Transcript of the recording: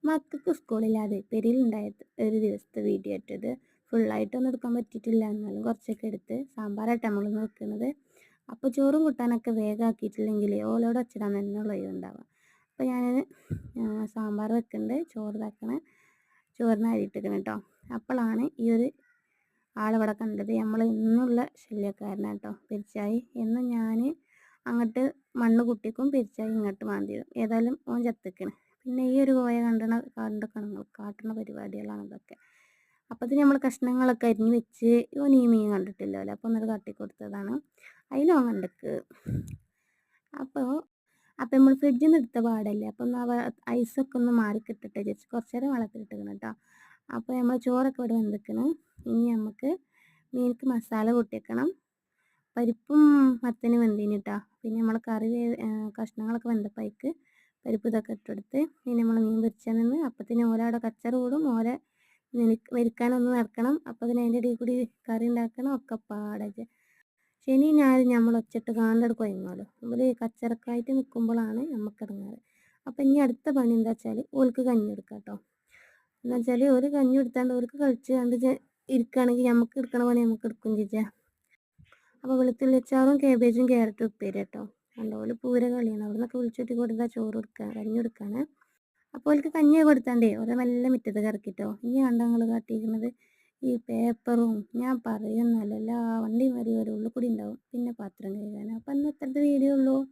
മക്കൾക്ക് സ്കൂളില്ലാതെ പെരേലുണ്ടായ ഒരു ദിവസത്തെ വീഡിയോ ഇട്ടത്. ഫുള്ളായിട്ടൊന്നും എടുക്കാൻ പറ്റിയിട്ടില്ല. എന്നാലും കുറച്ചൊക്കെ എടുത്ത്. സാമ്പാറായിട്ടാ നമ്മളിന്ന് വെക്കുന്നത്. അപ്പോൾ ചോറും കൂട്ടാനൊക്കെ വേഗം ആക്കിയിട്ടില്ലെങ്കിൽ ഓലോട് ഒച്ചയിടാൻ തന്നെയുള്ള ഒഴിവുണ്ടാവുക. അപ്പോൾ ഞാൻ സാമ്പാർ വെക്കുന്നുണ്ട്. ചോറ് ഇതാക്കണേ. ചോറിന് അരി ഇട്ടിരിക്കണം കേട്ടോ. അപ്പോഴാണ് ഈ ഒരു ആളിവിടെ കണ്ടത്. നമ്മൾ ഇന്നുള്ള ശല്യക്കാരനാണ് കേട്ടോ. പെരിച്ചായി എന്നും ഞാൻ അങ്ങോട്ട് മണ്ണ് കുട്ടിക്കും പെരിച്ചായി ഇങ്ങോട്ട് മാന്തിയിടും. ഏതായാലും ഓൻ ചത്തിക്കണ്. പിന്നെ ഈ ഒരു കോയ കണ്ടൊക്കെ നിങ്ങൾ കാട്ടുന്ന പരിപാടികളാണ് ഇതൊക്കെ. അപ്പോൾ ഇത് നമ്മൾ കഷ്ണങ്ങളൊക്കെ അരിഞ്ഞ് വെച്ച് ഓൻ ഈ മീൻ കണ്ടിട്ടില്ലല്ലോ. അപ്പോൾ ഒന്നത് കാട്ടിക്കൊടുത്തതാണ്. അതിലും ഓൻ കണ്ടിക്ക്. അപ്പോൾ നമ്മൾ ഫ്രിഡ്ജിൽ നിന്ന് എടുത്ത പാടല്ലേ. അപ്പം ഒന്ന് ഐസൊക്കെ ഒന്ന് മാറി കിട്ടട്ടെ വിചാരിച്ച് കുറച്ച് നേരം വെള്ളത്തിലിട്ടിക്കണം കേട്ടോ. അപ്പോൾ നമ്മൾ ചോറൊക്കെ ഇവിടെ വെന്തിക്കണം. ഇനി നമുക്ക് മീനിക്ക് മസാല കൂട്ടിയേക്കണം. പരിപ്പും മത്തനും വെന്തീന് കേട്ടോ. പിന്നെ നമ്മൾ കറി കഷ്ണങ്ങളൊക്കെ വെന്തപ്പയ്ക്ക് പരിപ്പ് ഇതൊക്കെ ഇട്ടെടുത്ത് പിന്നെ നമ്മൾ മീൻ പൊരിച്ചാൽ നിന്ന് അപ്പത്തിന് ഓരവിടെ കച്ചറ കൂടും. ഓരെ വെരുക്കാനൊന്ന് നടക്കണം. അപ്പോൾ അതിൻ്റെ ഇടയിൽ കൂടി കറി ഉണ്ടാക്കണം. ഒക്കെ പാടെ ശനി ഞായർ നമ്മൾ ഒച്ചിട്ട് കാണ്ടെടുത്ത് കൊയങ്ങാലോ. നമ്മൾ കച്ചറക്കായിട്ട് നിൽക്കുമ്പോഴാണ് നമുക്ക് ഇറങ്ങാറ്. അപ്പം ഇനി അടുത്ത പണി എന്താ വെച്ചാൽ ഓൾക്ക് കഞ്ഞി എടുക്കാം കേട്ടോ. എന്ന് വെച്ചാൽ ഒരു കഞ്ഞി എടുത്താണ്ട് ഓർക്ക് കളിച്ച് കണ്ട് ഇരിക്കുകയാണെങ്കിൽ നമുക്ക് എടുക്കണ പണി നമുക്ക് എടുക്കും ചേച്ചാ. അപ്പോൾ വെളുത്തുള്ളി അച്ചാറും കാബേജും ക്യാരറ്റും ഉപ്പേരി കേട്ടോ. അതുപോലെ പൂര കളിയാണ്. അവിടെ നിന്നൊക്കെ വിളിച്ചിട്ട് കൊടുത്താൽ ചോറ് കൊടുക്കുക കഞ്ഞി കൊടുക്കാണ്. അപ്പോൾ അവർക്ക് കഞ്ഞി കൊടുത്താണ്ടേ ഓരോ നല്ല മുറ്റത്ത് കറക്കിട്ടോ. ഇനി കണ്ട നിങ്ങൾ കാട്ടിയിരിക്കുന്നത് ഈ പേപ്പറും ഞാൻ പറയുന്നല്ല എല്ലാ വണ്ടിയും വരി ഉള്ളിൽ കൂടി ഉണ്ടാവും. പിന്നെ പാത്രം കഴുകാൻ. അപ്പം അന്ന് ഇത്രത്തെ വീഡിയോ ഉള്ളൂ.